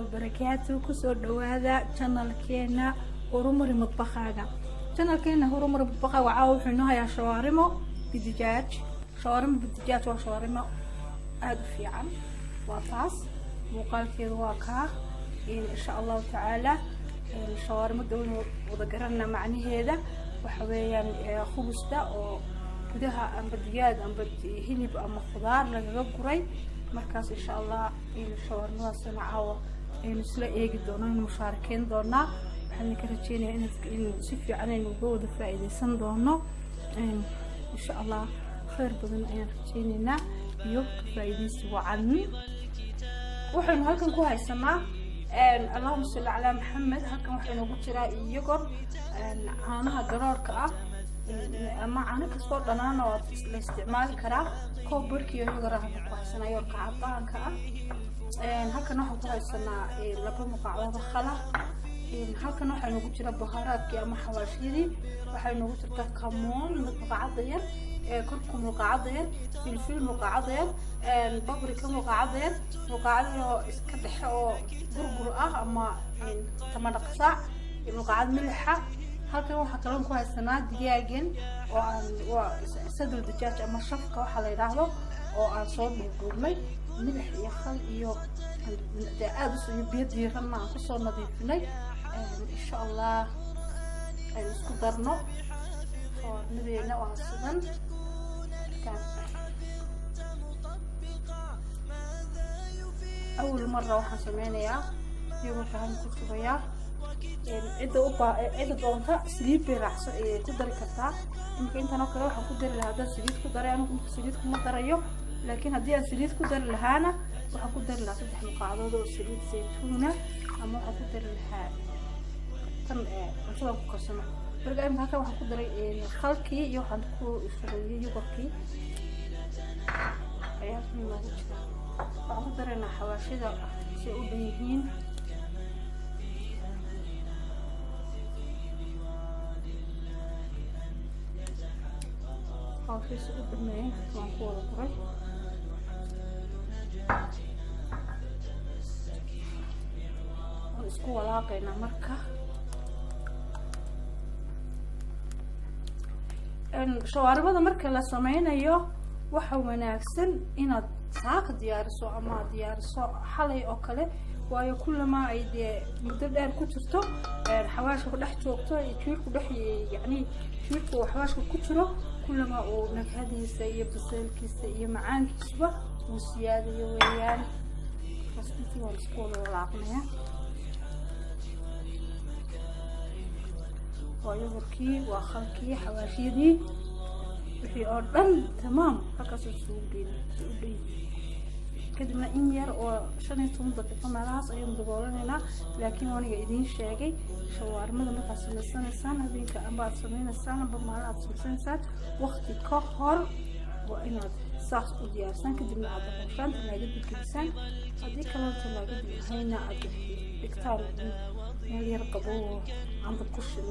وبركاته كسر هذا channel كينا هرمر مطبخانا channel كينا هرمر مطبخا وعاو حنوها يا شوارمو بدجاج شوارم بدجاج وشوارمو هذا في عن وطاس وقال كذا واقع إن شاء الله تعالى الشوارم دون وذكرنا معني هذا وحويا خبز ده وكدها أم بدجاج أم بدهنب أم خضار لجبري مركز إن شاء الله الشوارم وصنعوا مثل إيه دونا المشاركين دونا حنا كرتشينا إن سفي علينا وجود فائدة سندونا إن شاء الله خير بدنا أن رتشينا يوم فائدة سوى عني وحنا هلكن كوها السماء اللهم صل على محمد هلكن وحنا نقول يقر أنا قرار كأ أما أنا كسر دنانا والاستعمال كرا كوبرك يقرأ هذا سنة يركع عطان كأ هلكن نحن كوها السماء لبنا مقعدة خلا هلكن وحنا نقول بهارات كأما حواشيري وحنا نقول كمون مقعدين كركم مقعدين فلفل مقعدين بابريكا مقعدين اسكدح او غرغر اما تمر قصاع مقعد ملحه halkan waxa kaloon ku haysanaa digaagin oo sadal digaag ama shafka waxa la yiraahdo oo aan soo duubnay milix iyo khal iyo aad u soo biyo diiran ma ku soo nadiifinay insha Allah ay isku darno oo nadeena waa sidan أول مرة واحد سمعناها يوم كان كتبيا إذا دونتا سليب برأس كدر كتا يمكن أنت نقول واحد كدر لهذا سليب كدر أنا كنت سليب كم دريو لكن هذه سليب كدر لهانا واحد كدر لها صدق مقعدة دو سليب زيتونة أما واحد كدر لها تم مثلا كقسمة برجع من هكذا واحد كدر خلقي يوحنا كو إسرائيلي يوقفي أيام من موجود أقدر أن حواشي ذا شيء بيهين حواشي شيء بيهين مانكور قري اسكو ولاقينا مركا إن شوارب هذا مركا لا سمعنا يو waxa wanaagsan inaad saaq diyaariso ama diyaariso xalay oo kale waayo kullama ay muddo dheer ku jirto xawaashka ku dhex joogto iyo jiirku dhex yani jiirku xawaashka ku jiro kullama uu nagahadiisa iyo basalkiisa iyo macaankiisba uu siyaadayo weeyaan qasbiti waa isku walaaqnaya waayo warkii waa khalkii xawaashiyadii في أردن تمام هكذا سوبين كده من إنير وشان يتوم دقيقة ملاص أيام دقولنا لكن وانا قاعدين شاقي شوارما لما تصل السنة هذين كأنبات سنين السنة بمالات سنة وقت كهر وإن صح وديار سنة كده من عبد الرحمن تلاقي بالكنسان هذيك كلام تلاقي هنا عبد بكتار يعني يرقبوه عند كل شيء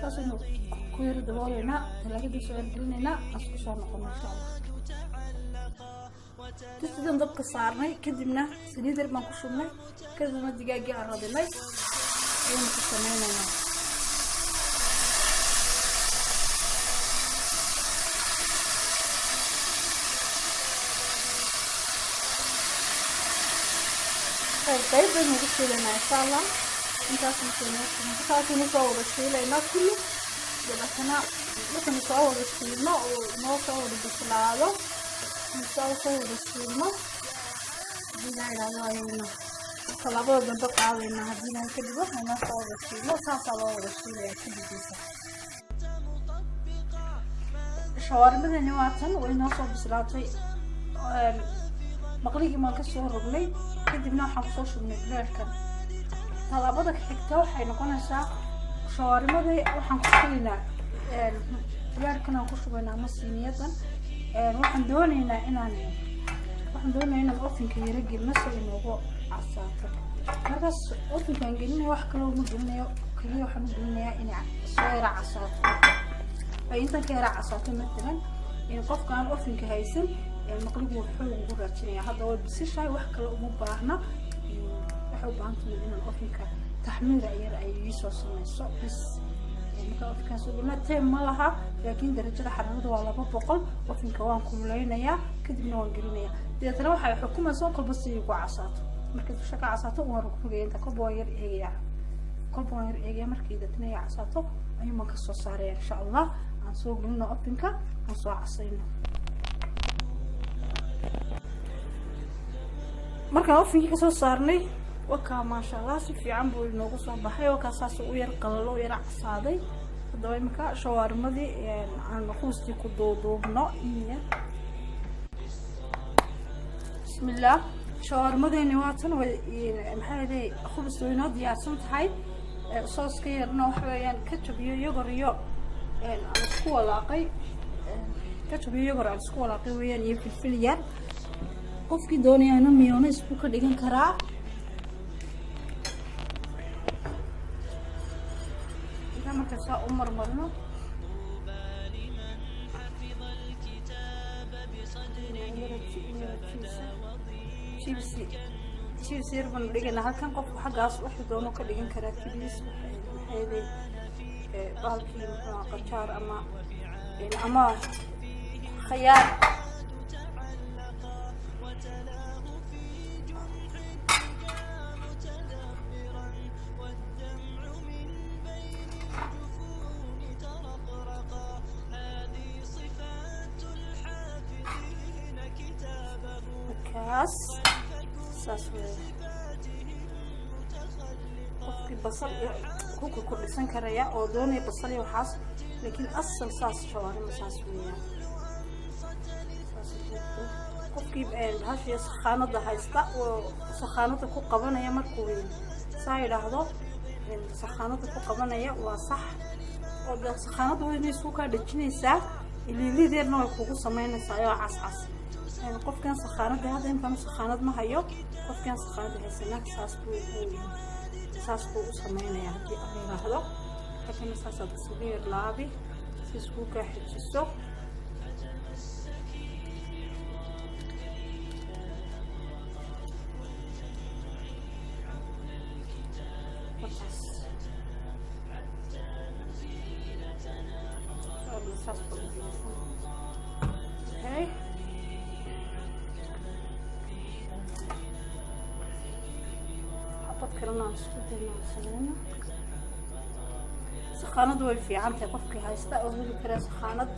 ساسنو كوير دبولنا تلاقي بسؤال قلنا أسكو صار نقول إن شاء الله تستدم دبق صارني كدمنا سنيدر ما كشومنا كدمنا دقاقي عرضنا يوم كسمينا طيب بنقول لنا إن شاء الله انت عشان نصور الشيء لأنه كله بلكنا ممكن نصور الشيء ما ونصور بسلالة نصور الشيء ما دينا إلى وين طلبوا بنبقى علينا هدينا كده وإحنا نصور الشيء ما صار الشيء كده بيسا شوارب النواتن ونصور بسلالة مقلية ما كسر رجلي كده بناحة صوش من البركة طلباتك حكتها waxay noqonaysaa shawarmada waxaan ku filinaa diyaarkana ku shubaynaa masiiniyadan waxaan doonaynaa inaan ofinka yara gelino si inoogu casaato markaas ofinkan gelino wax kale uma gelinayo kaliya waxaan u gelinayaa inay soo yara casaato ay inta ka yara casaato مثلا in qofka aan ofinka haysan maqligu wuxuu ugu raajinaya hadda way bisishay wax kale uma baahna waxa u baahan tahay in ofinka taxmiir yar ay soo samayso bis marka ofinka soo dhamaatay ma laha laakiin darajada xaraarada waa 200 ofinka waan kululeynaya kadibna waan gelinaya deetana waxa xukumayso kolba si ugu casaato marka shaqo casaato waan ku geeyay kolba yar eegaya markii dadna ay casaato ayuu ma ka soo saaray insha Allah aan soo gelino ofinka aan soo casayno marka ofinka ka soo saarnay waka ma sha Allah si fiican buu inoogu soo baxay oo kaasaas u yar qalalo yar casaaday hadaba imka shawarmadii aan xuusti ku doodobno iyo bismillah shawarmadii waatan way maxay khubus weynoo diyaarsan tahay sooska yarna waxa weeyaan ketchup iyo yogurt iyo aan isku walaaqay ketchup iyo yogurt aan isku walaaqay weeyaan iyo filfil yar qofkii doonaya inuu mayonnaise ku ka dhigan karaa ida marka saa u marmarno chips yar baan dhigana halkan qofku xagaas wuxuu doono ka dhigan karaa kibis waxay baalkii qajaar ama khiyaar qofkii basal ku kordhisan karaya oo doonay basal iyo waxaas laakiin asal saas shawarma saas weeyaan qofkii bahashiya saxaanada haysta oo saxaanada ku qabanaya markuu saa yiraahdo saxaanada ku qabanaya waa sax oo saxaanada way isku ka dhajinaysaa iliilideedna way kugu sameynaysaa oo cas qofkan saxaanada hada intaan saxaanad ma hayo qofkan saxaanada haysana saas buu u sameynaya hadii aan yiraahdo halkan saas aad sameeyay laabi si isku ka xijiso okay كلنا نسكتنا سنين سخانة دول في عام تقفك هايستا أو هذي كلا سخانة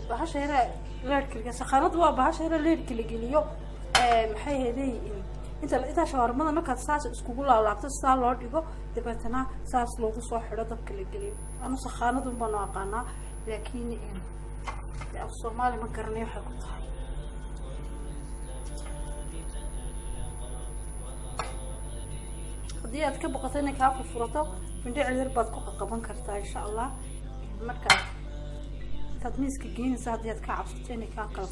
بهاش هنا ليرك سخانة دوا بهاش هنا ليرك اللي جليو محي هذي أنت إذا شاورما ما كانت ساس سكول على لعبة سال لورد يجو دبتنا ساس لوجو صح رضا كل جليو أنا سخانة دول بناقنا لكن الصومالي ما كرني حكتها دي أتكبر قصينا كافة فرطة من دي عذر بدكو قبان كرتا إن شاء الله مركز تدميز كجين ساعد دي أتكعب ستيني كاقل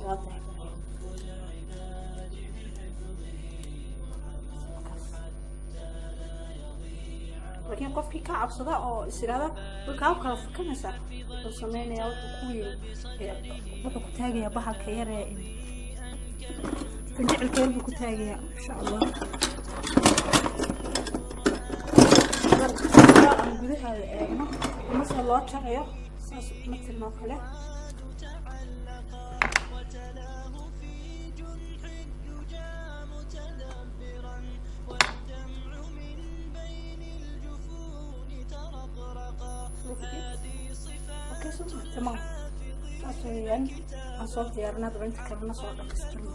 واضح لكن قفكي كعب صدا أو إسرائيل وكعب كلف كنسة وسمينا يا وكوي بحكو تاجي بحر كيرة فنجعل كيرة بحكو تاجي إن شاء الله أنا بديها مثل الله شريه مثل ما كله تمام أصلياً أصوات ديارنا دبنت كلنا صوت كسترنا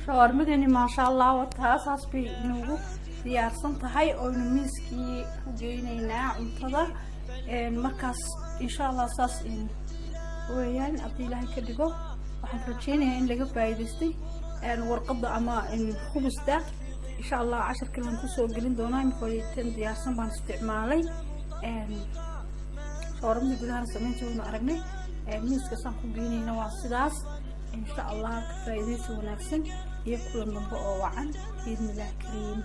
شاورمدني ما شاء الله وتاساس بنوجو ديار صنتهاي أو نمسكي وجينا عمتدا مركز إن شاء الله أساس إن ويان أبدي الله كدقو وحنفرجيني إن لقى بايدستي ورقض أما إن خبز ده إن شاء الله 10 كلمة كسو قلنا دونا مفيدين ديار صنبان استعمالي شاورما gudaha sameyntii waynu aragnay miiska san ku geynayna waa sidaas insha Allah ka faa'iideysi wanaagsan iyo kulan dambe oo wacan biidnillah kariim